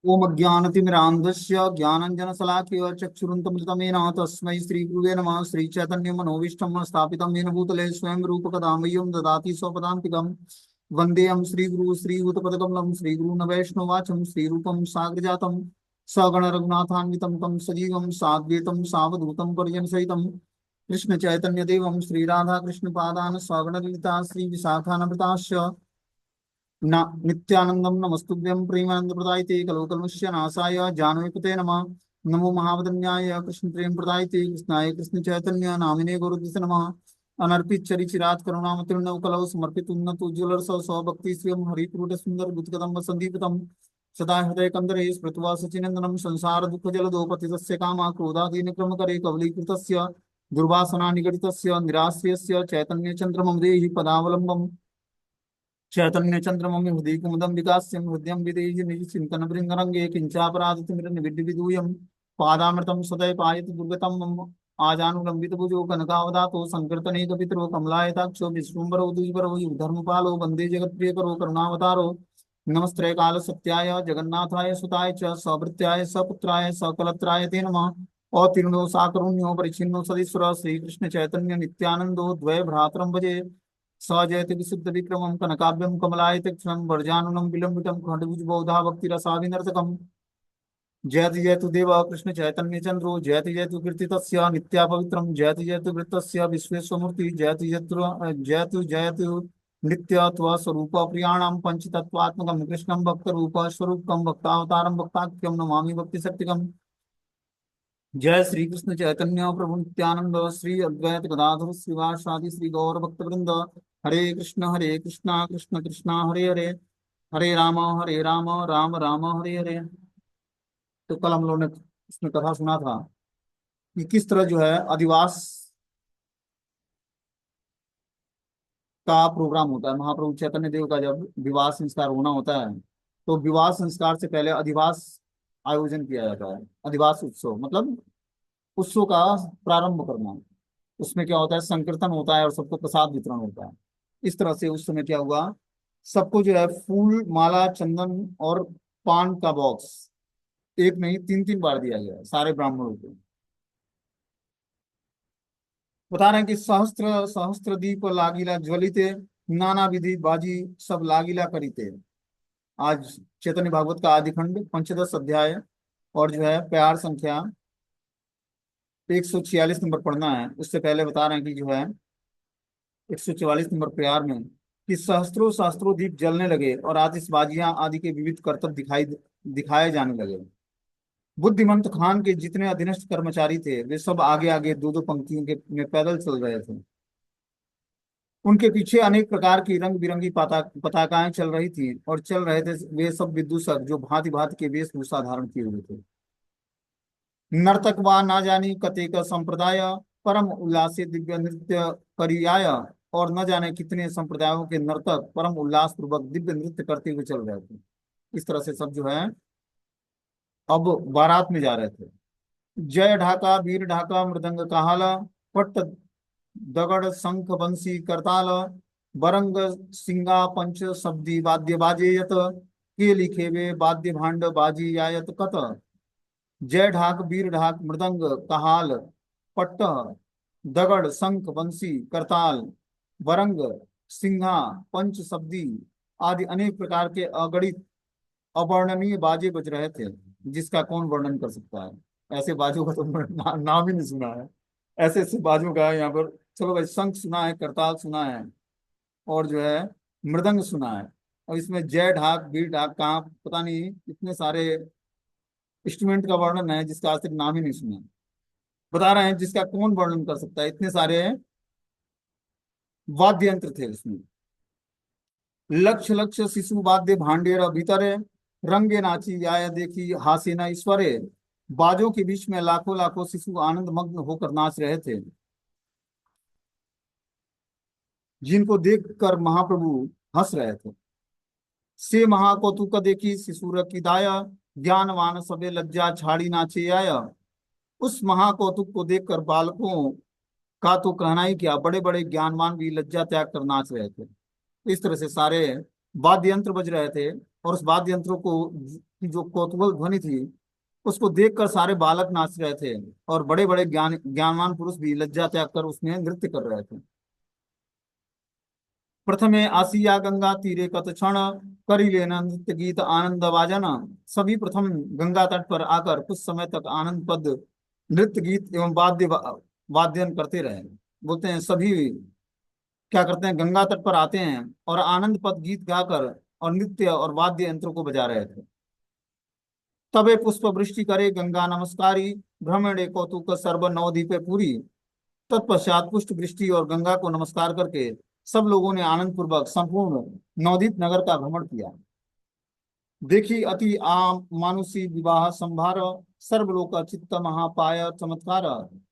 ओम अज्ञानतिमिरान्धस्य ज्ञानञ्जनशलाकया चक्षुरुन्मिलितमेन तस्मै श्रीगुरुवे नमः। श्रीचैतन्यमनोभीष्टं स्थापितं येन भूतले स्वयं रूपकदां मह्यं ददाति स्वपदान्तिकं। वन्देऽहं श्रीगुरु श्रीयुतपदकमलं श्रीगुरून् वैष्णवाचं श्रीरूपं साग्रजातं सगण रघुनाथान्वितं तं सजीवं साद्वैतं सावधूतं परिजनसहितं कृष्णचैतन्यदेवं श्रीराधाकृष्णपादान् सगणललिता श्रीविशाखान्विताश्च न नित्यानंदम नमस्तुभ्यं प्रेमानंद प्रदायते कलोकलमुष्य नाशाय जानवीपते नमः। नमो महावदन्याय कृष्ण प्रेम प्रदायते कृष्णाय कृष्ण चैतन्य नामिने गुरुदिस नमः। अनर्पित चरिचिरात करुणामतीर्ण कलौ समर्पित उन्नत उज्ज्वल स्वभक्ति स्वयं हरिपुरुष सुंदर गुप्तकदम्ब संदीपितम् सदा हृदय कंदरे स्मृत्वा सचिनंदनम संसार दुःख जलदो पतितस्य कामा क्रोधादीन क्रम करे कवलीकृतस्य दुर्वासना निगडितस्य निराश्रयस्य चैतन्य चंद्रमं देहि पदावलंबम् चैतन्य चंद्रमौलि हृदय कुमुदम विकास्यम हृदय विदेज निज चिंतन भृंगरंगे किंचापराधितमिरन विद्य विदूयम पादामृतम सदय पायत दुर्गतम मम आजानुलंबित भुजो कनकावदातो संकीर्तने कपितरो कमलायताक्षो विश्वम्बरो द्विजरो धर्मपालो वंदे जगत्प्रिय करो करुणावतारो नमस्त्रय काल सत्याय जगन्नाथाय सुताय च सभृत्याय सपुत्राय सकलत्राय ते नमः। अतीर्णो साकरुण्यो परिच्छिन्नो सदीश्वर श्रीकृष्ण चैतन्य नित्यानंदो द्वय भ्रातरं भजे स जयति विशुद्ध विक्रमं कनकाभ्यं कमलायतक्षणं वर्जानुनं विलंबितं खंडभुज बहुधा भक्तिरसाविनर्तकम्। जयति जयतु देव कृष्ण चैतन्य चंद्रो जयति जयतु कीर्तितस्य नित्या पवित्रं जयति जयतु वृत्तस्य विश्वेश्वमूर्ति जयति जयतु जयतु नित्य स्वरूप प्रियाणां पंचतत्वात्मकं कृष्णं भक्तरूप स्वरूपकं भक्तावतारं भक्ताख्यं नमामि भक्तिशक्तिकम्। जय श्री कृष्ण चैतन्य प्रभु नित्यानंद श्री अद्वैत गदाधर श्रीवासादि श्री गौर भक्तवृंद। हरे कृष्णा कृष्ण कृष्णा हरे हरे हरे राम राम राम हरे हरे। तो कल हम लोगों ने इसमें कथा सुना था कि किस तरह जो है अधिवास का प्रोग्राम होता है। महाप्रभु चैतन्य देव का जब विवाह संस्कार होना होता है तो विवाह संस्कार से पहले अधिवास आयोजन किया जाता है। अधिवास उत्सव मतलब उत्सव का प्रारंभ करना। उसमें क्या होता है, संकीर्तन होता है और सबको प्रसाद वितरण होता है। इस तरह से उस समय क्या हुआ, सबको जो है फूल माला चंदन और पान का बॉक्स एक नहीं तीन तीन बार दिया गया सारे ब्राह्मणों को। बता रहे हैं कि सहस्त्र सहस्त्र दीप लागिला ज्वलिते नाना विधि बाजी सब लागिला करीते। आज चैतन्य भागवत का आदि खंड पंचदश अध्याय और जो है प्यार संख्या 146 नंबर पढ़ना है। उससे पहले बता रहे हैं कि जो है 144 नंबर प्यार में कि सहस्त्रों सहस्त्रों दीप जलने लगे और आतिशबाजियां आदि के विविध करतब दिखाए जाने लगे। बुद्धिमंत खान के जितने अधीनस्थ कर्मचारी थे वे सब आगे आगे दो दो पंक्तियों के में पैदल चल रहे थे। उनके पीछे अनेक प्रकार की रंग बिरंगी पताकाएं चल रही थी और चल रहे थे वे सब विदूषक जो भांति भांति के वेशभूषा धारण किए हुए थे। नर्तक वा ना जानी कतेक संप्रदाय परम उल्लासे दिव्य नृत्य करियाय। और न जाने कितने संप्रदायों के नर्तक परम उल्लास पूर्वक दिव्य नृत्य करते हुए चल रहे थे। इस तरह से सब जो है अब बारात में जा रहे थे। जय ढाका वीर ढाका मृदंग काहाला पट्ट दगड़ शंख बंसी करताल बरंग सिंगा पंच शब्दी वाद्य बाजे यत के लिखे वे वाद्य भांड बाजी आयत कत। जय ढाक वीर ढाक मृदंग कहाल पट्ट दगड़ शंख बंसी करताल वरंग सिंहा पंच शब्दी आदि अनेक प्रकार के अगणित अवर्णनीय बाजे बज रहे थे जिसका कौन वर्णन कर सकता है। ऐसे बाजों का तो नाम ही नहीं सुना है। ऐसे ऐसे बाजों का है यहाँ पर। चलो भाई, शंख सुना है, करताल सुना है और जो है मृदंग सुना है। और इसमें जय ढाक वीर ढाक कहाँ पता नहीं इतने सारे इंस्ट्रूमेंट का वर्णन है जिसका आज तक नाम ही नहीं सुना। बता रहे हैं जिसका कौन वर्णन कर सकता है। इतने सारे वाद्य यंत्र थे उसमें। लक्ष लक्ष शिशु वाद्य भांडेर भीतरे रंगे नाची आया देखी हासे न ईश्वरे। बाजों के बीच में लाखों लाखों शिशु आनंद मग्न होकर नाच रहे थे जिनको देखकर महाप्रभु हंस रहे थे। से महाकौतुक देखी शिशुर की दाया ज्ञानवान सबे लज्जा छाड़ी नाचे आया। उस महाकौतुक को देखकर बालकों का तो कहना ही क्या, बड़े बड़े ज्ञानवान भी लज्जा त्याग कर नाच रहे थे। इस तरह से सारे वाद्य यंत्र बज रहे थे, और उस वाद्य यंत्रों को की जो कौतूहल ध्वनि थी उसको देखकर सारे बालक नाच रहे थे, और बड़े बड़े ज्ञानवान पुरुष भी लज्जा त्याग कर उसमें नृत्य कर रहे थे। प्रथमे आसिया गंगा तीरे कत क्षण, करी लेना नृत्य गीत आनंद बाजना। सभी प्रथम गंगा तट पर आकर कुछ समय तक आनंद पद नृत्य गीत एवं वाद्यन करते रहे। बोलते हैं सभी क्या करते हैं, गंगा तट पर आते हैं और आनंद पद गीत गाकर और नृत्य और वाद्य यंत्रों को बजा रहे थे। तबे पुष्प वृष्टि करे गंगा नमस्कारी, भ्रमणे कौतुक सर्व नवदीपे पूरी। तत्पश्चात पुष्प वृष्टि और गंगा को नमस्कार करके सब लोगों ने आनंद पूर्वक संपूर्ण नवदीप नगर का भ्रमण किया। देखी अति आम मानुषी विवाह संभार, सर्वलोक चित्त महापाय चमत्कार।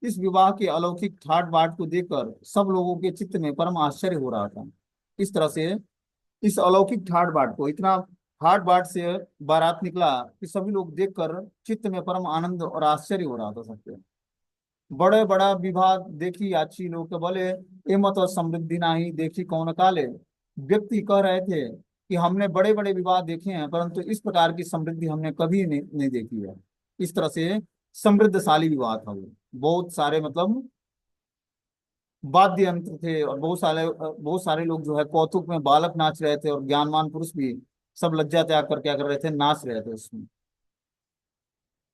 इस विवाह के अलौकिक ठाट बाट को देखकर सब लोगों के चित्त में परम आश्चर्य हो रहा था। इस तरह से इस अलौकिक ठाट बाट को, इतना ठाट बाट से बारात निकला कि सभी लोग देखकर चित्त में परम आनंद और आश्चर्य हो रहा था सबके। बड़े बड़ा विवाह देखी आची लोक बोले, ए मत समृद्धि नाही देखी कौन काले। व्यक्ति कह रहे थे कि हमने बड़े बड़े विवाह देखे हैं परंतु इस प्रकार की समृद्धि हमने कभी नहीं देखी है। इस तरह से समृद्धशाली विवाह था वो। बहुत सारे मतलब वाद्य यंत्र थे, और बहुत सारे लोग जो है कौतुक में बालक नाच रहे थे, और ज्ञानवान पुरुष भी सब लज्जा त्याग कर क्या कर रहे थे, नाच रहे थे उसमें।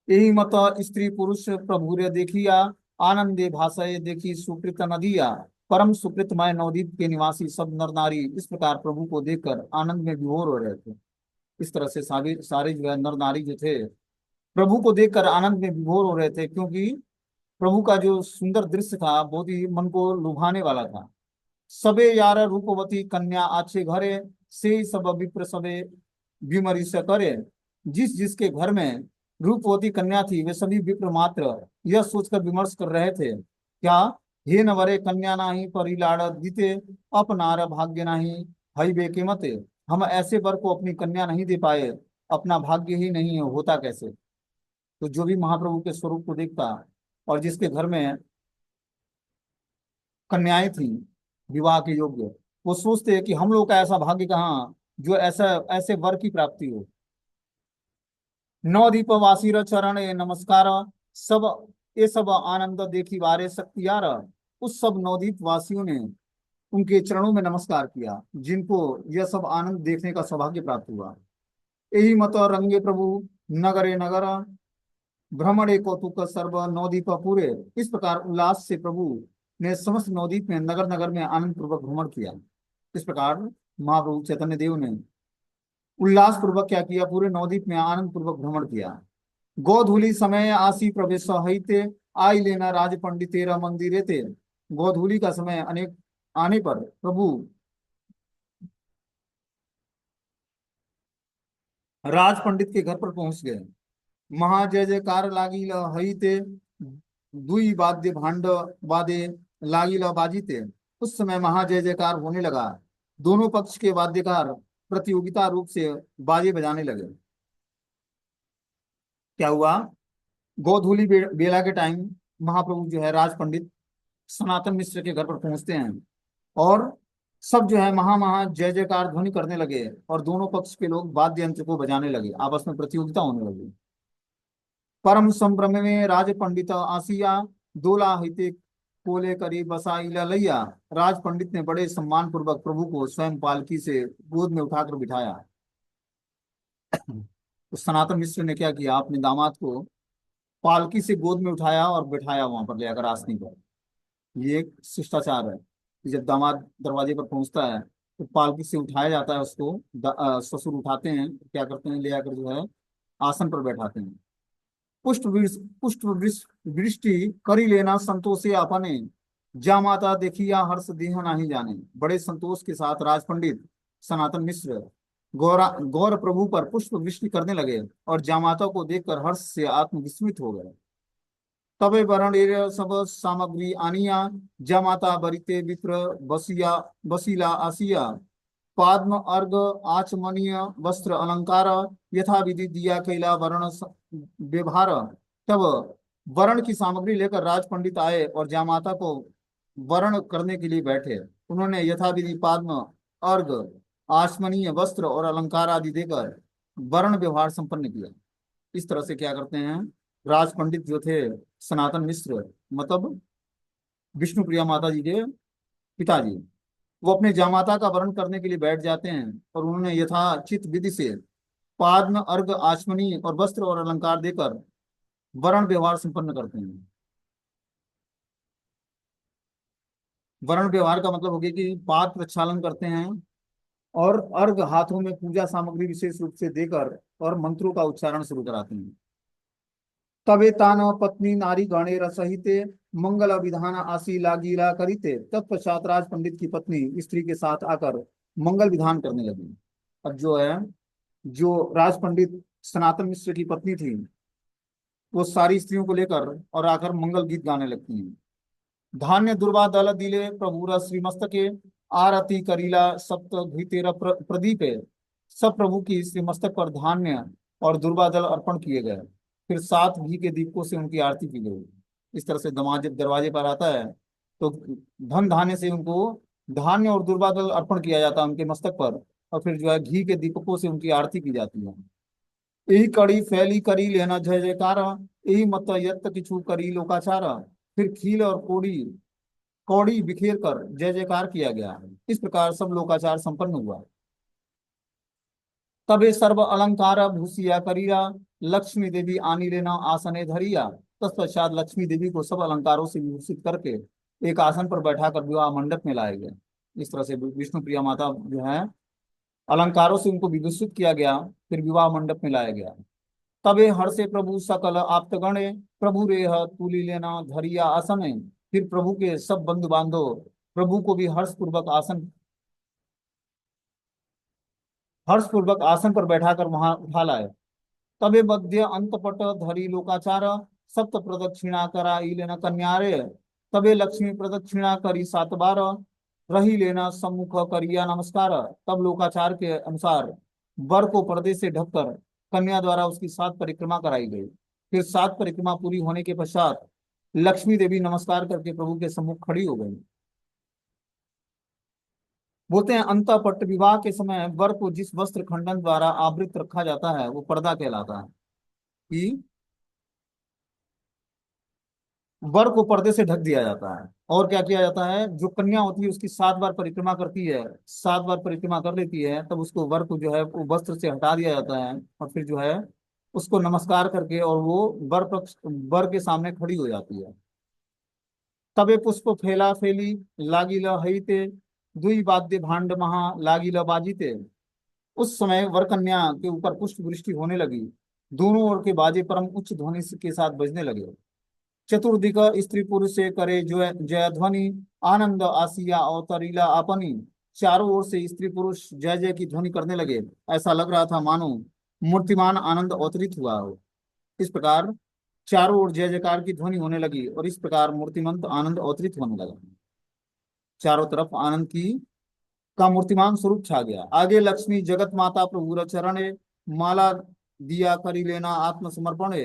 यही मत स्त्री पुरुष प्रभुरे देखिया, आनंदे भाषाए देखी सुकृत नदिया। परम सुकृतमय नवदीप के निवासी सब नर नारी इस प्रकार प्रभु को देखकर आनंद में विभोर हो रहे थे। इस तरह से सारे सारे जो है नर नारी जो थे प्रभु को देखकर आनंद में विभोर हो रहे थे, क्योंकि प्रभु का जो सुंदर दृश्य था बहुत ही मन को लुभाने वाला था। सबे यार रूपवती कन्या आछे घरे, से सब विप्र सबे विमरिश करे। जिस जिसके घर में रूपवती कन्या थी वे सभी विप्र मात्र यह सोचकर विमर्श कर रहे थे, क्या हे नवरे कन्या नाही परिलाड़ दीते, अपनार भाग्य नाही हई बे के मते। हम ऐसे वर को अपनी कन्या नहीं दे पाए, अपना भाग्य ही नहीं होता कैसे। तो जो भी महाप्रभु के स्वरूप को देखता और जिसके घर में कन्याएं थी विवाह के योग्य, वो सोचते हैं कि हम लोग का ऐसा भाग्य कहाँ जो ऐसा ऐसे वर की प्राप्ति हो। नवदीप वासी चरण ए नमस्कार, सब ये सब आनंद देखी वारे शक्तियार। उस सब नवदीप वासियों ने उनके चरणों में नमस्कार किया जिनको यह सब आनंद देखने का सौभाग्य प्राप्त हुआ। यही मत रंगे प्रभु नगरे नगर, भ्रमणे कौतुक सर्व नवदीप पूरे। इस प्रकार उल्लास से प्रभु ने समस्त नवदीप में नगर नगर में आनंद पूर्वक भ्रमण किया। इस प्रकार महाप्रभु चैतन्य देव ने उल्लास पूर्वक क्या किया, पूरे नवदीप में आनंद पूर्वक भ्रमण किया। गोधूली समय आसी प्रवेश हईते, आई लेना राज पंडितेरा मंदिरे थे। गोधूली का समय अनेक आने पर प्रभु राज पंडित के घर पर पहुंच गए। महा जय जयकार लागिल हईते, दुई वाद्य भांड वादे लागिल बाजीते। उस समय महा जय जयकार होने लगा, दोनों पक्ष के वाद्यकार प्रतियोगिता रूप से बाजे बजाने लगे। क्या हुआ, गोधूली बेला के टाइम महाप्रभु जो है राज पंडित सनातन मिश्र के घर पर पहुंचते हैं, और सब जो है महा महा जय जयकार ध्वनि करने लगे, और दोनों पक्ष के लोग वाद्य यंत्र को बजाने लगे, आपस में प्रतियोगिता होने लगी। परम संभ्रम में राज पंडित आसिया, दोला हिते कोले करी बसाई लैया। राज पंडित ने बड़े सम्मान पूर्वक प्रभु को स्वयं पालकी से गोद में उठाकर बिठाया। तो सनातन मिश्र ने क्या किया, अपने दामाद को पालकी से गोद में उठाया और बिठाया वहां पर ले आकर आसनी पर। ये एक शिष्टाचार है कि जब दामाद दरवाजे पर पहुंचता है तो पालकी से उठाया जाता है उसको। ससुर उठाते हैं, क्या करते हैं, ले आकर जो है आसन पर बैठाते हैं। पुष्ट वृष्टि करी लेना संतोषे अपने, जा माता देखिया हर्ष देह नाही जाने। बड़े संतोष के साथ राज पंडित सनातन मिश्र गौर प्रभु पर पुष्प वृष्टि करने लगे, और जामाता को देखकर हर्ष से आत्मविस्मित हो गए। तबे वरण सब सामग्री आनिया, जमाता बरिते विप्र बसिया बसीला आसिया। पाद्म अर्घ आचमनीय वस्त्र अलंकार, यथा विधि दिया कैला वर्ण व्यवहार। तब वर्ण की सामग्री लेकर राज पंडित आए और जामाता को वर्ण करने के लिए बैठे। उन्होंने यथाविधि पाद्म अर्घ आसमनीय वस्त्र और अलंकार आदि देकर वर्ण व्यवहार संपन्न किया। इस तरह से क्या करते हैं, राज पंडित जो थे सनातन मिश्र, मतलब विष्णु प्रिया माता जी के पिताजी, वो अपने जामाता का वर्ण करने के लिए बैठ जाते हैं और उन्होंने यथाचित विधि से पाद्म अर्घ आचमनी और वस्त्र और अलंकार देकर वर्ण व्यवहार संपन्न करते हैं। वर्ण व्यवहार का मतलब हो गया कि पाद प्रक्षालन करते हैं और अर्घ हाथों में पूजा सामग्री विशेष रूप से देकर और मंत्रों का उच्चारण शुरू कराते हैं। तबे तान पत्नी नारी गणे रसहिते मंगल विधान आशी लागीला करिते। तत्पश्चात राज पंडित की पत्नी स्त्री के साथ आकर मंगल विधान करने लगी। अब जो है, जो राज पंडित सनातन मिश्र की पत्नी थी, वो सारी स्त्रियों को लेकर और आकर मंगल गीत गाने लगती हैं। धान्य दुर्वा दल दिले प्रभुर श्रीमस्तके आरती करीला सप्त घृतेर प्रदीपे। सब प्रभु की श्रीमस्तक पर धान्य और दुर्वा दल अर्पण किए गए, फिर 7 घी के दीपकों से उनकी आरती की गई। इस तरह से दमाज जब दरवाजे पर आता है तो धन धान्य से उनको धान्य और दुर्वा दल अर्पण किया जाता है उनके मस्तक पर, और फिर जो है घी के दीपकों से उनकी आरती की जाती है। यही कड़ी फैली करी लेना जय जयकार, यही मत यत्त किछु करी लोकाचार। फिर खील और कोड़ी कौड़ी बिखेर कर जय जयकार किया गया। इस प्रकार सब लोकाचार संपन्न हुआ। तबे सर्व अलंकार भूसिया करिया, लक्ष्मी देवी आनी लेना आसने धरिया। तत्पश्चात लक्ष्मी देवी को सब अलंकारों से विभूषित करके एक आसन पर बैठा कर विवाह मंडप में लाए गए। इस तरह से विष्णु प्रिया माता जो है, अलंकारों से उनको विभूषित किया गया, फिर विवाह मंडप में लाया गया। तबे हर्षे प्रभु सकल आप्तगणे, प्रभु रेह तुली लेना धरिया आसने। फिर प्रभु के सब बंधु बांधव प्रभु को भी हर्ष पूर्वक आसन पर बैठाकर वहां उठा लाए। तबे मध्य अंतपट धरी लोकाचार, सप्त प्रदक्षिणा करा लेना कन्यारे। तबे लक्ष्मी प्रदक्षिणा करी 7 बार, रही लेना सम्मुख करिया नमस्कार। तब लोकाचार के अनुसार वर को पर्दे से ढककर कन्या द्वारा उसकी 7 परिक्रमा कराई गई। फिर 7 परिक्रमा पूरी होने के पश्चात लक्ष्मी देवी नमस्कार करके प्रभु के सम्मुख खड़ी हो गई। बोलते हैं अंतःपट विवाह के समय वर को जिस वस्त्र खंडन द्वारा आवृत रखा जाता है वो पर्दा कहलाता है। कि वर को पर्दे से ढक दिया जाता है, और क्या किया जाता है, जो कन्या होती है उसकी 7 बार परिक्रमा करती है, 7 बार परिक्रमा कर लेती है, तब उसको वर को जो है वो वस्त्र से हटा दिया जाता है, और फिर जो है उसको नमस्कार करके और वो वर के सामने खड़ी हो जाती है। तबे पुष्प फैला फैली लागिला हईते, दुई वाद्य भांड महा लागिला बाजीते। उस समय वर कन्या के ऊपर पुष्प वृष्टि होने लगी, दोनों ओर के बाजे परम उच्च ध्वनि के साथ बजने लगे। चतुर्दिक स्त्री पुरुष से करे जय जय ध्वनि, आनंद आसिया अवतरीला अपनी। चारों ओर से स्त्री पुरुष जय जय की ध्वनि करने लगे, ऐसा लग रहा था मानो मूर्तिमान आनंद अवतरित हुआ हो। इस प्रकार चारों ओर जय जयकार की ध्वनि होने लगी और इस प्रकार मूर्तिमंत आनंद अवतरित होने लगा। चारों तरफ आनंद की का मूर्तिमान स्वरूप छा गया। आगे लक्ष्मी जगत माता प्रभु चरण माला दिया करी लेना आत्मसमर्पण।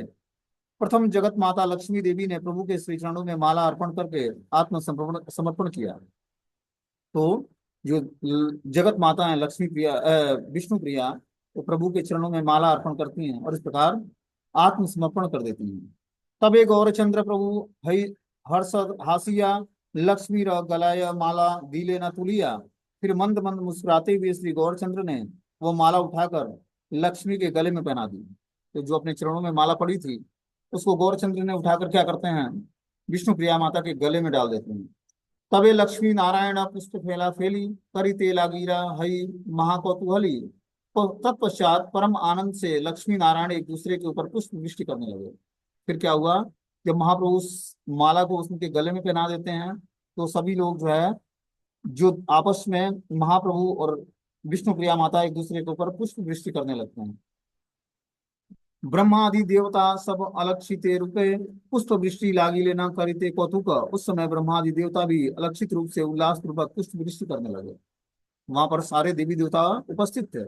प्रथम जगत माता लक्ष्मी देवी ने प्रभु के श्री चरणों में माला अर्पण करके आत्मसमर्पण समर्पण किया। तो जो जगत माता है लक्ष्मी प्रिया विष्णु प्रिया, वो प्रभु के चरणों में माला अर्पण करती हैं और इस प्रकार आत्मसमर्पण कर देती हैं। तब एक गौरचंद्र प्रभु हई हर्षद हासिया, लक्ष्मी र गलाय माला दीले न तुलिया। फिर मंद मंद मुस्कुराते हुए श्री गौरचंद्र ने वो माला उठाकर लक्ष्मी के गले में पहना दी। तो जो अपने चरणों में माला पड़ी थी उसको गौरचंद्र ने उठाकर क्या करते हैं, विष्णु प्रिया माता के गले में डाल देते हैं। तबे लक्ष्मी नारायण पुष्प फैला फैली, करी तेला गिरा हई महाकौतूहली। तो तत्पश्चात परम आनंद से लक्ष्मी नारायण एक दूसरे के ऊपर पुष्प वृष्टि करने लगे। फिर क्या हुआ, जब महाप्रभु उस माला को उसके गले में पहना देते हैं तो सभी लोग जो है, जो आपस में महाप्रभु और विष्णु प्रिया माता एक दूसरे के ऊपर पुष्प वृष्टि करने लगते हैं। ब्रह्मादि देवता सब अलक्षिते रूपे पुष्प वृष्टि लागी लेना करिते कौतुक। उस समय ब्रह्मादि देवता भी अलक्षित रूप से उल्लास पूर्वक पुष्प वृष्टि करने लगे। वहां पर सारे देवी देवता उपस्थित थे,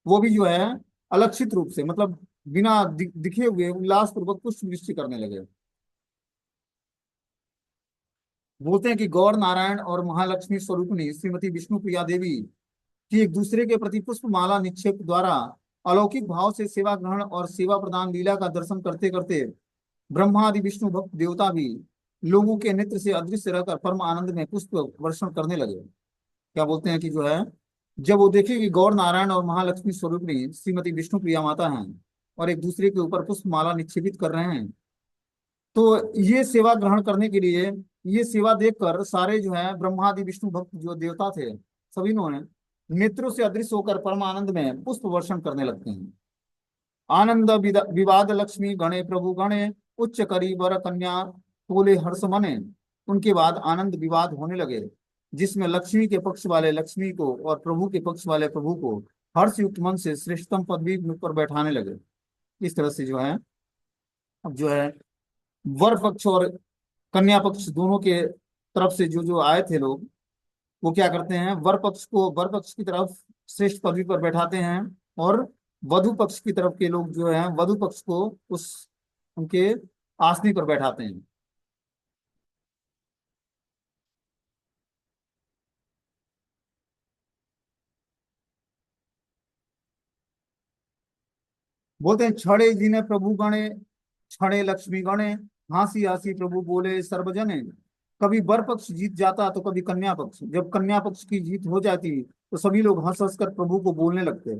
वो भी जो है अलक्षित रूप से, मतलब बिना दिखे हुए उल्लास पूर्वक पुष्प वृष्टि करने लगे। बोलते हैं कि गौर नारायण और महालक्ष्मी स्वरूपनी श्रीमती विष्णु प्रिया देवी कि एक दूसरे के प्रति पुष्प माला निक्षेप द्वारा अलौकिक भाव से सेवा ग्रहण और सेवा प्रदान लीला का दर्शन करते करते ब्रह्मा आदि विष्णु भक्त देवता भी लोगों के नेत्र से अदृश्य रहकर परम आनंद में पुष्प वर्षण करने लगे। क्या बोलते हैं कि जो है, जब वो देखे कि गौर नारायण और महालक्ष्मी स्वरूपिणी श्रीमती विष्णु प्रिया माता हैं और एक दूसरे के ऊपर पुष्प माला निक्षेपित कर रहे हैं, तो ये सेवा ग्रहण करने के लिए, ये सेवा देखकर सारे जो है ब्रह्मादि विष्णु भक्त जो देवता थे, सभी ने नेत्रों से अदृश्य होकर परम आनंद में पुष्प वर्षण करने लगते हैं। आनंद विवाद लक्ष्मी गणे प्रभु गणे उच्च करी वर कन्या तोले हर्ष मने। उनके बाद आनंद विवाद होने लगे, जिसमें लक्ष्मी के पक्ष वाले लक्ष्मी को और प्रभु के पक्ष वाले प्रभु को हर्ष युक्त मन से श्रेष्ठतम पदवी पर बैठाने लगे। इस तरह से जो है, अब जो है वर पक्ष और कन्या पक्ष दोनों के तरफ से जो जो आए थे लोग, वो क्या करते हैं, वर पक्ष की तरफ श्रेष्ठ पदवी पर बैठाते हैं और वधु पक्ष की तरफ के लोग जो हैं वधु पक्ष को उस उनके आसनी पर बैठाते हैं। बोलते हैं छड़े जिन्हें प्रभु गणे छड़े लक्ष्मी गणे हंसी हंसी प्रभु बोले सर्वजने। कभी वर पक्ष जीत जाता तो कभी कन्या पक्ष। जब कन्या पक्ष की जीत हो जाती तो सभी लोग हंस हंस कर प्रभु को बोलने लगते।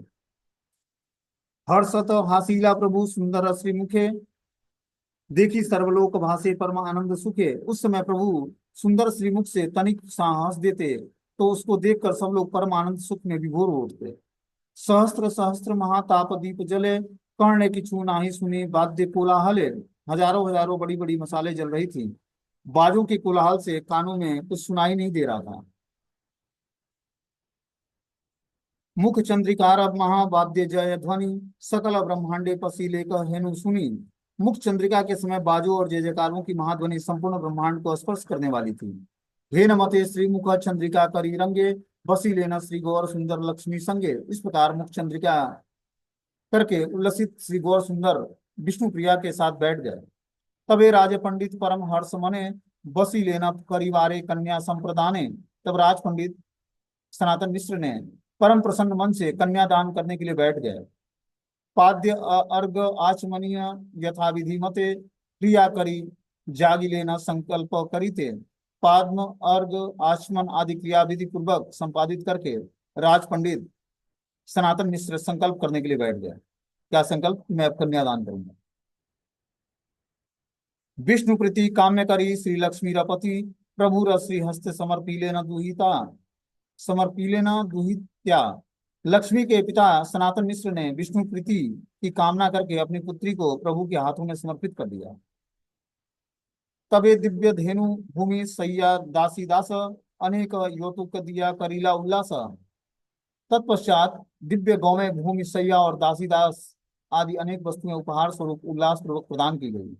हर्षत हासीला प्रभु सुंदर श्रीमुखे देखी सर्वलोक भासे परम आनंद सुखे। उस समय प्रभु सुंदर श्रीमुख से तनिक सा हंस देते तो उसको देखकर सब लोग परम आनंद सुख में विभोर हो उठते। सहस्त्र सहस्त्र महाताप दीप जले कर्ण की छू नाही सुनी वाद्य कोलाहले। हजारों हजारों बड़ी बड़ी मसाले जल रही थी, बाजों के कोलाहल से कानों में कुछ सुनाई नहीं दे रहा था। मुख चंद्रिकार महावाद्य जय ध्वनि सकल ब्रह्मांडे पसीले कह हेनु सुनी। मुख चंद्रिका के समय बाजों और जय जयकारों की महाध्वनि संपूर्ण ब्रह्मांड को स्पर्श करने वाली थी। हे नमते श्री मुख चंद्रिका करी रंगे बसी लेना श्री गौर सुंदर लक्ष्मी संगे। इस प्रकार मुख चंद्रिका करके उल्लसित श्री गौर सुंदर विष्णु प्रिया के साथ बैठ गए। तबे राज पंडित परम हर्ष मने बसी लेना करिवारे कन्या संप्रदाने। तब राज पंडित सनातन मिश्र ने परम प्रसन्न मन से कन्यादान करने के लिए बैठ गए। पाद्य अर्घ आचमनीय यथाविधि मते क्रिया करी जागी लेना संकल्प करीते। पाद्म अर्घ आचमन आदि क्रिया विधि पूर्वक संपादित करके राज पंडित सनातन मिश्र संकल्प करने के लिए बैठ गए। क्या संकल्प? मैं अब कन्यादान करूंगा। विष्णु प्रीति काम्य करी श्री लक्ष्मी रपति प्रभु श्री हस्त समर्पीले न दुहिता समर्पीले न दुहित्या। लक्ष्मी के पिता सनातन मिश्र ने विष्णु प्रीति की कामना करके अपनी पुत्री को प्रभु के हाथों में समर्पित कर दिया। तबे दिव्य धेनु भूमि सैया दासी दास अनेक योतुक दिया करीला उल्लास। तत्पश्चात दिव्य गौवें भूमि सैया और दासी दास आदि अनेक वस्तुएं उपहार स्वरूप उल्लास पूर्वक प्रदान की गई।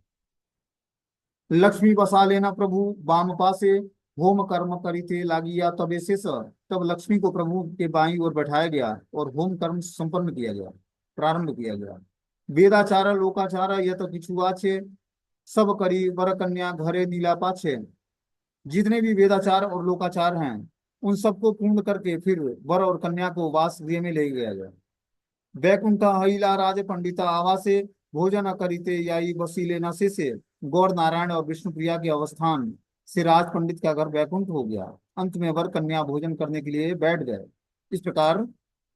लक्ष्मी बसा लेना प्रभु वाम पासे होम कर्म करीते लागिया तबे शेष। तब लक्ष्मी को प्रभु के बाईं ओर बैठाया गया और होम कर्म संपन्न किया गया, प्रारंभ किया गया। वेदाचार लोकाचार यत किछु आछे सब करी वर कन्या घरे नीला पाछे। जितने भी वेदाचार और लोकाचार हैं उन सबको पूर्ण करके फिर वर और कन्या को वास गृह में ले गया गया। वैकुंठ हईला राज पंडिता आवासे भोजन करीते याई बसीले नशे से। गौर नारायण और विष्णु प्रिया के अवस्थान से राज पंडित का घर वैकुंठ हो गया। अंत में वर कन्या भोजन करने के लिए बैठ गए। इस प्रकार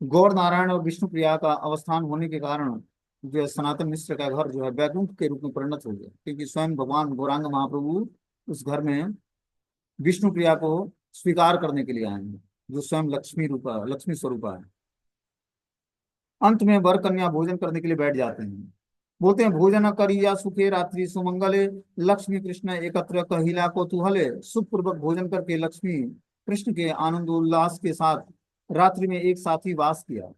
गौर नारायण और विष्णु प्रिया का अवस्थान होने के कारण जो है सनातन मिश्र का घर जो है वैकुंठ के रूप में परिणत हो गया, क्योंकि स्वयं भगवान गौरांग महाप्रभु उस घर में विष्णु प्रिया को स्वीकार करने के लिए आए हैं, जो स्वयं लक्ष्मी स्वरूपा है। अंत में वर कन्या भोजन करने के लिए बैठ जाते हैं। बोलते हैं भोजन करिया सुखे रात्रि सुमंगले लक्ष्मी कृष्ण एकत्र कहिला को तुहले। सुख पूर्वक भोजन करके लक्ष्मी कृष्ण के आनंद उल्लास के साथ रात्रि में एक साथ ही वास किया।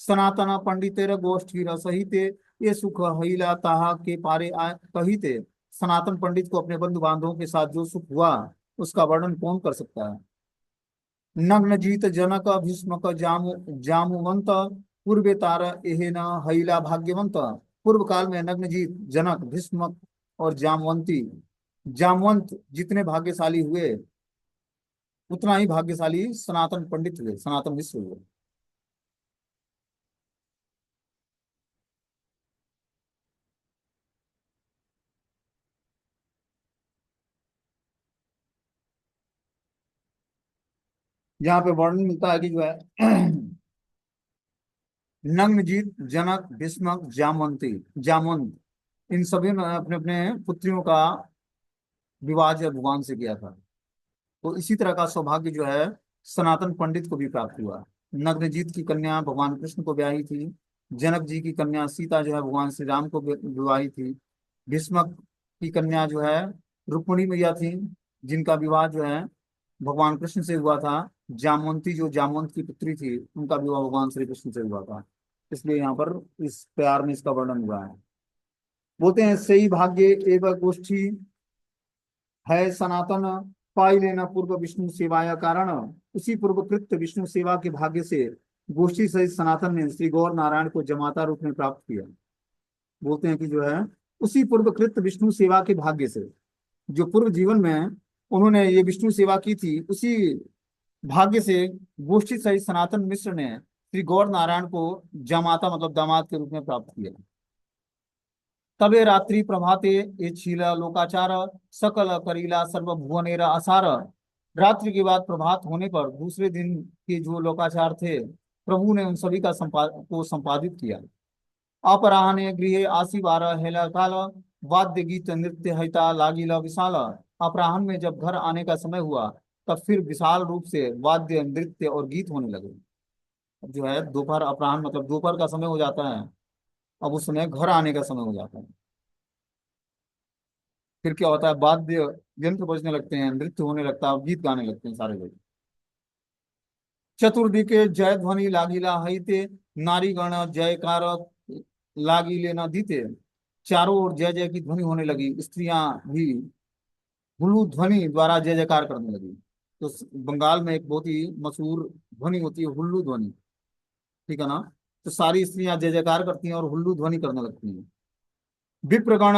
सनातन पंडितेर गोष्ठी रसहिते ये सुख हईला ताहा के पारे कहिते। सनातन पंडित को अपने बंधु बांधवों के साथ जो सुख हुआ उसका वर्णन कौन कर सकता है। नग्न जीत जनक भीष्मक जामुवंत पूर्वे तार एहेन हईला भाग्यवंत। पूर्व काल में नग्नजीत जनक भीष्मक और जामवंत जितने भाग्यशाली हुए उतना ही भाग्यशाली सनातन पंडित हुए, सनातन मिश्र हुए। यहाँ पे वर्णन मिलता है कि जो है नग्नजीत, जनक, भीष्मक, जामवंती, जामवंत, इन सभी ने अपने अपने पुत्रियों का विवाह जो है भगवान से किया था। तो इसी तरह का सौभाग्य जो है सनातन पंडित को भी प्राप्त हुआ। नग्नजीत की कन्या भगवान कृष्ण को ब्याही थी। जनक जी की कन्या सीता जो है भगवान श्री राम को विवाही थी। भीष्मक की कन्या जो है रुक्मिणी मैया थी, जिनका विवाह जो है भगवान कृष्ण से हुआ था। जामवंती जो जामवंत की पुत्री थी, उनका विवाह भगवान श्री कृष्ण से हुआ था। इसलिए यहाँ पर इस प्यार में इसका वर्णन हुआ है। बोलते हैं सही भाग्य एवं गोष्ठी है सनातन, पाई लेना पूर्व विष्णु सेवाया कारण। उसी पूर्वकृत विष्णु सेवा के भाग्य से गोष्ठी सहित सनातन ने श्री गौर नारायण को जमाता रूप में प्राप्त किया। बोलते हैं कि जो है उसी पूर्वकृत विष्णु सेवा के भाग्य से, जो पूर्व जीवन में उन्होंने ये विष्णु सेवा की थी, उसी भाग्य से गोष्ठी सहित सनातन मिश्र ने श्री गौर नारायण को जमाता मतलब दामाद के रूप में प्राप्त किया। तबे रात्रि प्रभाते ये छीला लोकाचार, सकल करीला सर्वभुवनेर आसार। रात्रि के बाद प्रभात होने पर दूसरे दिन के जो लोकाचार थे, प्रभु ने उन सभी का संपादित किया। अपराह्ने गृहे आसीवार हेला काल, वाद्य गीत नृत्य हिता लागिला विशाल। अपराह्न में जब घर आने का समय हुआ, तब फिर विशाल रूप से वाद्य नृत्य और गीत होने लगे। अब जो है दोपहर, अपराह्न मतलब दोपहर का समय हो जाता है, अब उस समय घर आने का समय हो जाता है। फिर क्या होता है, वाद्य यंत्र बजने लगते हैं, नृत्य होने लगता है, गीत गाने लगते हैं सारे लोग। चतुर्दिके जय ध्वनि लागिला हईते, नारीगण जयकार लागिले न दीते। चारों ओर जय जय की ध्वनि होने लगी, स्त्रियां भी हुलू ध्वनि द्वारा जय जयकार करने लगी। तो बंगाल में एक बहुत ही मशहूर ध्वनि होती है हुल्लू ध्वनि, ठीक है ना। तो सारी स्त्रियां जय जयकार करती हैं और हुल्लू ध्वनि करने लगती हैं। विप्रगण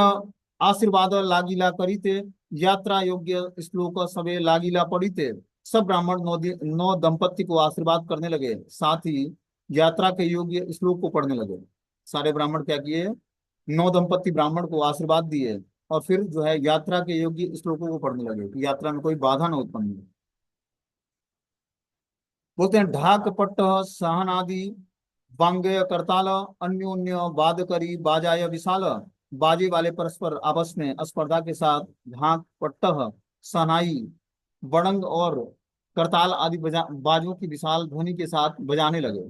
आशीर्वाद लागिला करीते, यात्रा योग्य श्लोक सबे लागिला पढ़ीते। सब ब्राह्मण नौ दंपत्ति को आशीर्वाद करने लगे, साथ ही यात्रा के योग्य श्लोक को पढ़ने लगे। सारे ब्राह्मण क्या किए, नौ दंपत्ति ब्राह्मण को आशीर्वाद दिए और फिर जो है यात्रा के योग्य श्लोकों को पढ़ने लगे कि यात्रा में कोई बाधा न उत्पन्न हो। बोलते हैं ढाक पट्ट सहन आदि वांग्य करताल, अन्योन्य वाद करी बाजाय विशाल। बाजे वाले परस्पर आपस में स्पर्धा के साथ ढाक पट्टह, सनाई, बड़ंग और करताल आदि बाजों की विशाल ध्वनि के साथ बजाने लगे।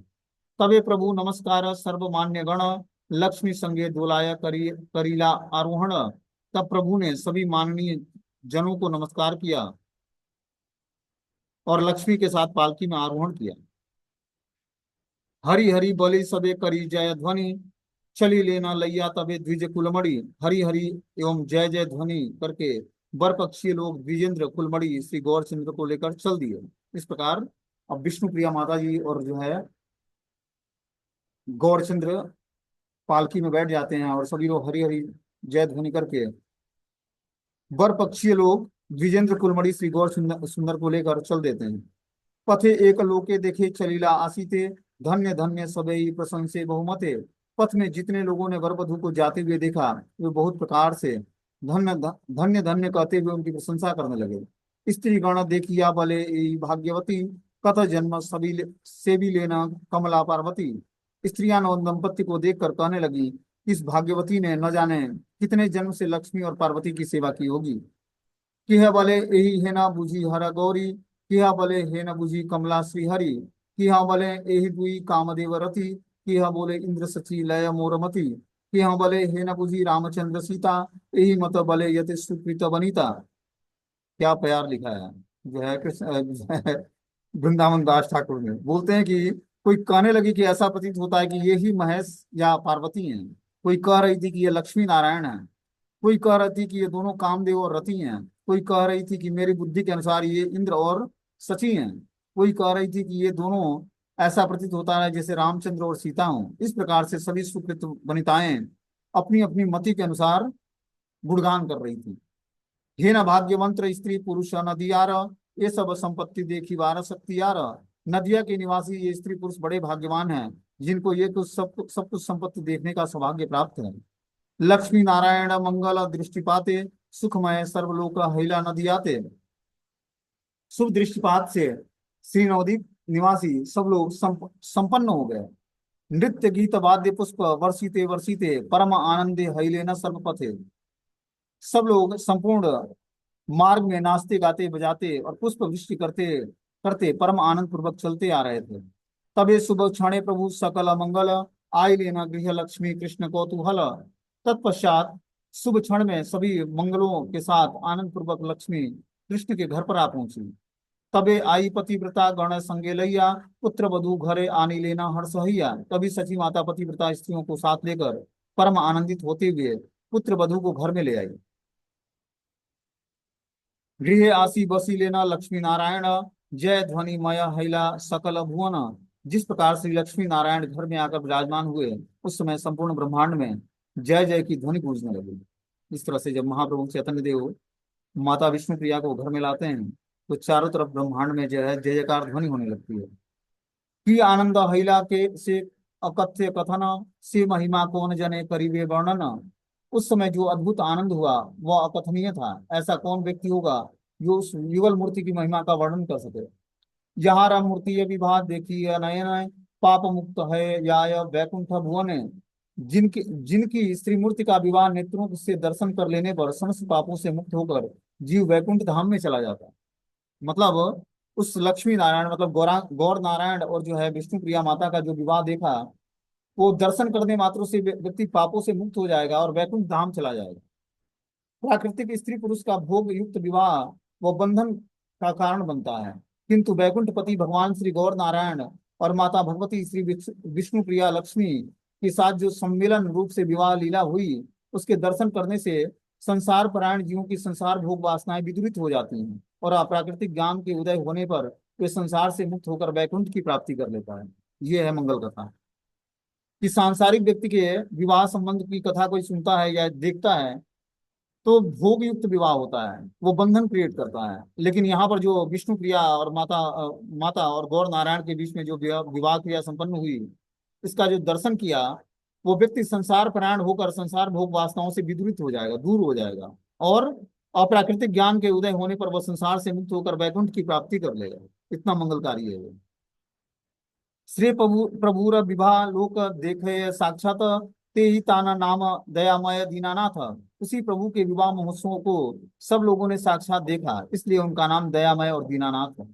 तबे प्रभु नमस्कार सर्वमान्य गण, लक्ष्मी संगे दोलाय करीला आरोहण। तब प्रभु ने सभी माननीय जनों को नमस्कार किया और लक्ष्मी के साथ पालकी में आरोहण किया। हरि हरि बोले सबे करी जय ध्वनि, चली लेना लैया तबे द्विज कुलमणि। हरि हरि एवं जय जय ध्वनि करके वर पक्षी लोग द्विजेंद्र कुलमणि श्री गौरचंद्र को लेकर चल दिए। इस प्रकार अब विष्णु प्रिया माता जी और जो है गौरचंद्र पालकी में बैठ जाते हैं और सभी लोग हरि हरि जय ध्वनि करके वर पक्षीय लोग द्विजेंद्र कुलमणि श्री गौर सुंदर को लेकर चल देते हैं। पथे एक लोके देखे चलीला आसीते, धन्य धन्य सबई प्रशंसे बहुमते। पथ में जितने लोगों ने वरवधु को जाते हुए देखा, वे बहुत प्रकार से धन्य धन्य धन्य कहते हुए उनकी प्रशंसा करने लगे। स्त्री गण देखिया भले ई भाग्यवती, कत जन्म सभी से भी लेना कमला पार्वती। स्त्रियां नौ दंपत्ति को देखकर कहने लगी, इस भाग्यवती ने न जाने कितने जन्म से लक्ष्मी और पार्वती की सेवा की होगी। किह बले यही है ना बुझी हर गौरी, किह बले है न बुझी कमला श्री हरि। किह बले यही दुई कामदेव रति, किह बोले इंद्र सची लय मोरमति। किह बले है न बुझी रामचंद्र सीता, यही मत बले यति सुकृत बनीता। क्या प्यार लिखा है जो है कृष्ण जो है वृंदावन दास ठाकुर ने। बोलते हैं कि कोई कहने लगी कि ऐसा प्रतीत होता है कि ये ही महेश या पार्वती हैं। कोई कह रही थी कि ये लक्ष्मी नारायण है। कोई कह रही थी कि ये दोनों कामदेव और रति हैं। कोई कह रही थी कि मेरी बुद्धि के अनुसार ये इंद्र और शची हैं। कोई कह रही थी कि ये दोनों, ऐसा प्रतीत होता है जैसे रामचंद्र और सीता हों। इस प्रकार से सभी सुकृत वनिताएं अपनी अपनी मति के अनुसार गुणगान कर रही थी। हे न भाग्यवंत स्त्री पुरुष नदियार, ये सब संपत्ति देखी वार शक्ति यार। नदिया के निवासी ये स्त्री पुरुष बड़े भाग्यवान हैं, जिनको ये कुछ सब कुछ संपत्ति देखने का सौभाग्य प्राप्त है। लक्ष्मी नारायण मंगल दृष्टिपाते, सुखमय सर्वलोक हैला नदियाते। शुभ दृष्टिपात से श्री नवद्वीप निवासी सब लोग संपन्न हो गए। नृत्य गीत वाद्य पुष्प वर्षिते वर्षिते परम आनंदे हईलेना सर्वपथे। सब लोग संपूर्ण मार्ग में नाचते गाते बजाते और पुष्प वृष्टि करते करते परम आनंद पूर्वक चलते आ रहे थे। तबे शुभ क्षणे प्रभु सकल मंगल आई लेना गृह लक्ष्मी कृष्ण कौतूहल। तत्पश्चात शुभ क्षण में सभी मंगलों के साथ आनंद पूर्वक लक्ष्मी कृष्ण के घर पर आ पहुंची। तबे आई पतिव्रता गण संगे लैया पुत्र वधु घरे आनी लेना हर्षहैया। तभी सची माता पतिव्रता स्त्रियों को साथ लेकर परम आनंदित होते हुए पुत्र वधु को घर में ले आई। गृह आसी बसी लेना लक्ष्मी नारायण जय ध्वनि मय हैला सकल भुवन। जिस प्रकार श्री लक्ष्मी नारायण घर में आकर विराजमान हुए उस समय संपूर्ण ब्रह्मांड में जय जय की ध्वनि गूंजने लगी। इस तरह से जब महाप्रभु चैतन्य देव माता विष्णु प्रिया को घर में लाते हैं तो चारों तरफ ब्रह्मांड में जो है जय जयकार ध्वनि होने लगती है कि आनंद हैला के से अकथ्य कथन से महिमा कौन जने करीबे वर्णन। उस समय जो अद्भुत आनंद हुआ वह अकथनीय था। ऐसा कौन व्यक्ति होगा जो उस युगल मूर्ति की महिमा का वर्णन कर सके। जहाँ राम मूर्ति ये विभाग देखी नयन पाप मुक्त है या वैकुंठ भुवन। जिनकी जिनकी स्त्री मूर्ति का विवाह नेत्रों से दर्शन कर लेने पर समस्त पापों से मुक्त होकर जीव वैकुंठ धाम में चला जाता है। मतलब उस लक्ष्मी नारायण मतलब गौर नारायण और जो है विष्णु प्रिया माता का जो विवाह देखा वो दर्शन करने मात्रों से व्यक्ति पापों से मुक्त हो जाएगा और वैकुंठ धाम चला जाएगा। प्राकृतिक स्त्री पुरुष का भोग युक्त विवाह वो बंधन का कारण बनता है। किंतु वैकुंठ पति भगवान श्री गौर नारायण और माता भगवती श्री विष्णु प्रिया लक्ष्मी के साथ जो सम्मेलन रूप से विवाह लीला हुई उसके दर्शन करने से संसार परायण जीवों की संसार भोग वासनाएं विदुरित हो जाती हैं और अप्राकृतिक ज्ञान के उदय होने पर वे संसार से मुक्त होकर वैकुंठ की प्राप्ति कर लेता है। ये है मंगल कथा कि सांसारिक व्यक्ति के विवाह संबंध की कथा कोई सुनता है या देखता है तो भोग युक्त विवाह होता है वो बंधन क्रिएट करता है। लेकिन यहाँ पर जो विष्णु प्रिया और माता और गौर नारायण के बीच में जो विवाह क्रिया संपन्न हुई इसका जो दर्शन किया वो व्यक्ति संसार परायण होकर संसार भोग वासनाओं से विदूरित हो जाएगा दूर हो जाएगा और अप्राकृतिक ज्ञान के उदय होने पर वह संसार से मुक्त होकर वैकुंठ की प्राप्ति कर लेगा। इतना मंगलकारी है वो। श्री प्रभुर विवाह लोक देखे साक्षात ते ही ताना नाम दयामय दीनानाथ। उसी प्रभु के विवाह महोत्सव को सब लोगों ने साक्षात देखा इसलिए उनका नाम दयामय और दीनानाथ है।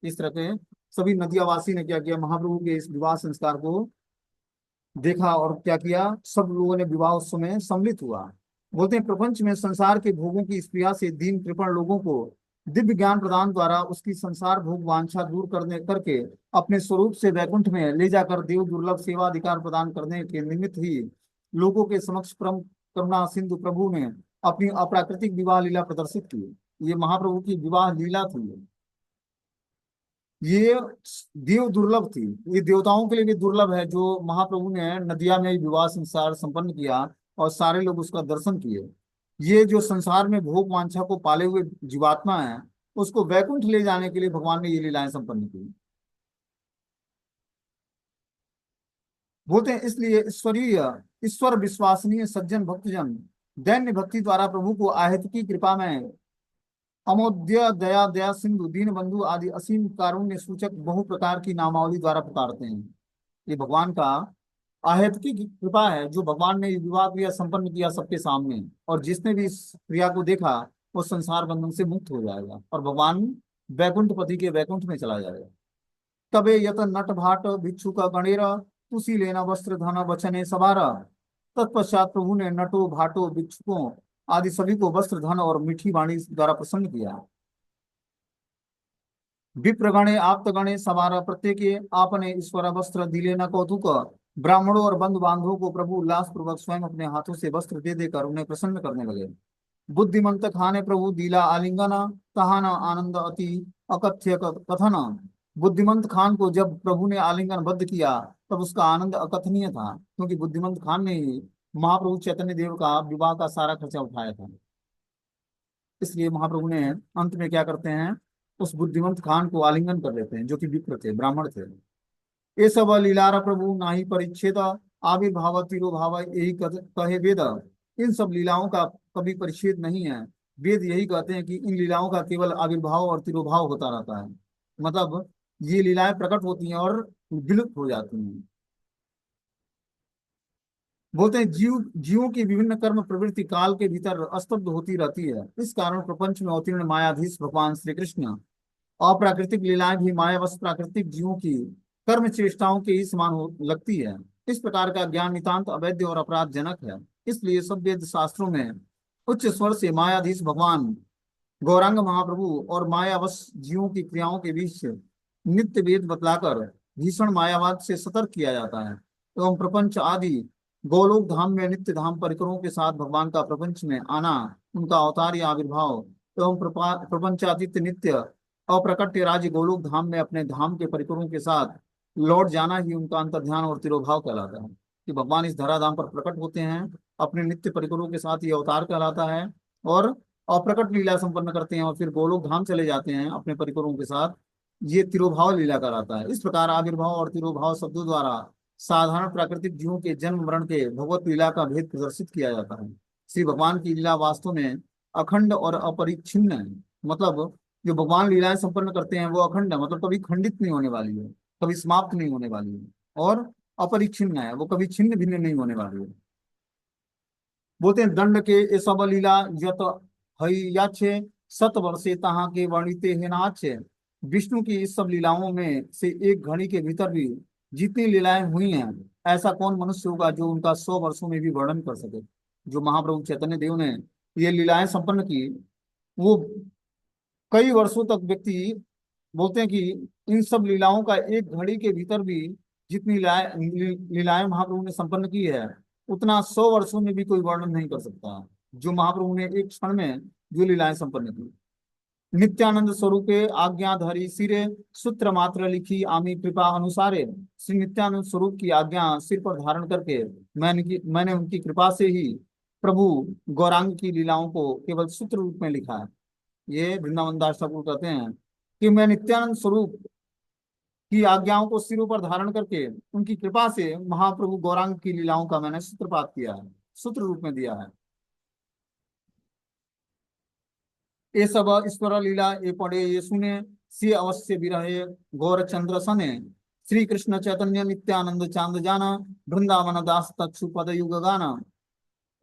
इस तरह के सभी नदियावासी ने क्या किया महाप्रभु के इस विवाह संस्कार को देखा और क्या किया सब लोगों ने विवाह उत्सव में सम्मिलित हुआ। बोलते हैं प्रपंच में संसार के भोगों की स्पृहा से दीन कृपण लोगों को दिव्य ज्ञान प्रदान द्वारा उसकी संसार भोग वांछा दूर करने करके अपने स्वरूप से वैकुंठ में ले जाकर देव दुर्लभ सेवा अधिकार प्रदान करने के निमित्त ही लोगों के समक्ष परम करुणा सिंधु प्रभु ने अपनी अप्राकृतिक विवाह लीला प्रदर्शित की। ये महाप्रभु की विवाह लीला थी। ये देव दुर्लभ थी। ये देवताओं के लिए भी दुर्लभ है जो महाप्रभु ने नदिया में विवाह संसार संपन्न किया और सारे लोग उसका दर्शन किए। ये जो संसार में भोग वांछा को पाले हुए जीवात्मा है उसको वैकुंठ ले जाने के लिए भगवान ने ये लीलाएं संपन्न की। बोलते हैं इसलिए ईश्वरीय ईश्वर विश्वसनीय सज्जन भक्तजन दैन्य भक्ति द्वारा प्रभु को आहत की कृपा में अमोद्य दया दया सिंधु दीन बंधु आदि असीम कारुण्य सूचक बहु प्रकार की नामावली द्वारा पुकारते हैं। ये भगवान का आहत की कृपा है जो भगवान ने विवाह क्रिया संपन्न किया सबके सामने और जिसने भी इस क्रिया को देखा वो संसार बंधन से मुक्त हो जाएगा और भगवान वैकुंठ पति के वैकुंठ में चला जाएगा। तबे यत नट भाट भिक्षु का गणेर तुसी लेना वस्त्र धन बचने सवार। तत्पश्चात प्रभु ने नटो भाटो भिक्षुकों आदि सभी को वस्त्र धन और मीठी वाणी द्वारा प्रसन्न किया। विप्रगणे आप्तगणे सवार प्रत्येक आपने ईश्वर वस्त्र दिले न कौतुक। ब्राह्मणों और बंधु बांधवों को प्रभु उल्लास पूर्वक स्वयं अपने हाथों से वस्त्र दे देकर उन्हें प्रसन्न करने लगे। बुद्धिमंत खाने प्रभु दीला आलिंगन कहान आनंद अति अकथ्य कथन। बुद्धिमंत खान को जब प्रभु ने आलिंगन बद्ध किया तब उसका आनंद अकथनीय था क्योंकि बुद्धिमंत खान ने ही महाप्रभु चैतन्य देव का विवाह का सारा खर्चा उठाया था। इसलिए महाप्रभु ने अंत में क्या करते हैं उस बुद्धिमंत खान को आलिंगन कर लेते हैं जो कि विप्र थे ब्राह्मण थे। ये सब लीलारा प्रभु नाही परिच्छेद आविर्भाव तिरोभाव यही कहे वेद। इन सब लीलाओं का कभी परिच्छेद नहीं है। वेद यही कहते हैं कि इन लीलाओं का केवल आविर्भाव और तिरोभाव होता रहता है। मतलब ये लीलाएं प्रकट होती हैं और विलुप्त हो जाती हैं। बोलते हैं जीवों की विभिन्न कर्म प्रवृत्ति काल के भीतर स्तब्ध होती रहती है। इस कारण प्रपंच में अवतीर्ण मायाधीश भगवान श्री कृष्ण अप्राकृतिक लीलाएं भी मायावश प्राकृतिक जीवों की कर्म चेष्टाओं के ही समान हो लगती है। इस प्रकार का ज्ञान नितांत अवैध और अपराधजनक है। इसलिए सब वेद शास्त्रों में उच्च स्वर से मायाधीश भगवान गौरांग महाप्रभु और मायावश जीवों की क्रियाओं के बीच नित्य भेद बतलाकर भीषण मायावाद से सतर्क किया जाता है एवं प्रपंच आदि गोलोक धाम में नित्य धाम परिकरों के साथ भगवान का प्रपंच में आना, उनका अवतार या आविर्भाव एवं प्रपंचादित्य नित्य अप्रकट्य राज्य गोलोक धाम में अपने धाम के परिकरों के साथ लौट जाना ही उनका अंतर्ध्यान और तिरोभाव कहलाता है। कि भगवान इस धराधाम पर प्रकट होते हैं, अपने नित्य परिकरों के साथ ये अवतार कहलाता है और अप्रकट लीला संपन्न करते हैं और फिर गोलोक धाम चले जाते हैं अपने परिकरों के साथ। ये तिरोभाव लीला कहलाता है। इस प्रकार आविर्भाव और तिरोभाव शब्दों द्वारा साधारण प्राकृतिक जीवों के जन्म मरण के भगवत लीला का भेद प्रदर्शित किया जाता है। श्री भगवान की लीला वास्तव में अखंड और अपरिच्छिन्न है। मतलब जो भगवान लीलाएं संपन्न करते हैं वो अखंड है, मतलब कभी खंडित नहीं होने वाली है, कभी समाप्त नहीं होने वाली है, और अपरिच्छिन्न है, वो कभी छिन्न भिन्न नहीं होने वाली है। बोलते हैं दंड के ये सब लीला यत हई याचे सत वर्षे तहाँ के वर्णिते है नाचे। विष्णु की इस सब लीलाओं में से एक घड़ी के भीतर भी जितनी लीलाएं हुई हैं, ऐसा कौन मनुष्य होगा जो उनका 100 वर्षों में भी वर्णन कर सके। जो महाप्रभु चैतन्य देव ने ये लीलाएं संपन्न की, वो कई वर्षों तक व्यक्ति बोलते हैं कि इन सब लीलाओं का एक घड़ी के भीतर भी जितनी लीलाएं महाप्रभु ने संपन्न की है, उतना 100 वर्षों में भी कोई वर्णन नहीं कर सकता। जो महाप्रभु ने एक क्षण में जो लीलाएं संपन्न की। नित्यानंद स्वरूपे आज्ञाधरी सिरे सूत्र मात्र लिखी आमी कृपा अनुसारे। श्री नित्यानंद स्वरूप की आज्ञा सिर पर धारण करके मैंने उनकी कृपा से ही प्रभु गौरांग की लीलाओं को केवल सूत्र रूप में लिखा है। ये वृंदावन दास ठाकुर कहते हैं कि मैं नित्यानंद स्वरूप की आज्ञाओं को सिरों पर धारण करके उनकी कृपा से महाप्रभु गौरांग की लीलाओं का मैंने सूत्रपात किया है, सूत्र रूप में दिया है। ये सब ईश्वर लीला ये पढ़े ये सुने से अवश्य विरहे गौर चंद्र सने। श्री कृष्ण चैतन्य नित्यानंद चांद जाना वृंदावन दास तत्सु पद युग गाना।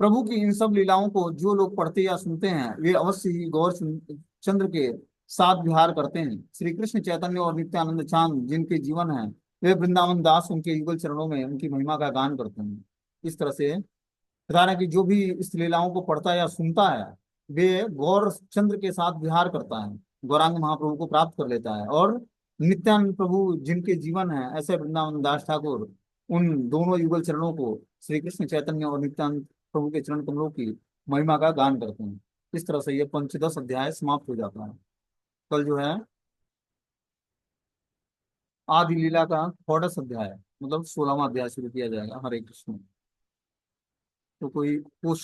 प्रभु की इन सब लीलाओं को जो लोग पढ़ते या सुनते हैं वे अवश्य ही गौर चंद्र के साथ विहार करते हैं। श्री कृष्ण चैतन्य और नित्यानंद चांद जिनके जीवन है, वे वृंदावन दास उनके युगल चरणों में उनकी महिमा का गान करते हैं। इस तरह से बता रहे हैं कि जो भी इस लीलाओं को पढ़ता है या सुनता है, वे गौर चंद्र के साथ विहार करता है, गौरांग महाप्रभु को प्राप्त कर लेता है। और नित्यानंद प्रभु जिनके जीवन है, ऐसे वृंदावन दास ठाकुर उन दोनों युगल चरणों को, श्री कृष्ण चैतन्य और नित्यानंद प्रभु के चरण कमलों की महिमा का गान करते हैं। इस तरह से ये पंचदश अध्याय समाप्त हो जाता है। कल जो है आदि लीला का षोडश अध्याय, मतलब 16वां अध्याय शुरू किया जाएगा। हरे कृष्ण। तो कोई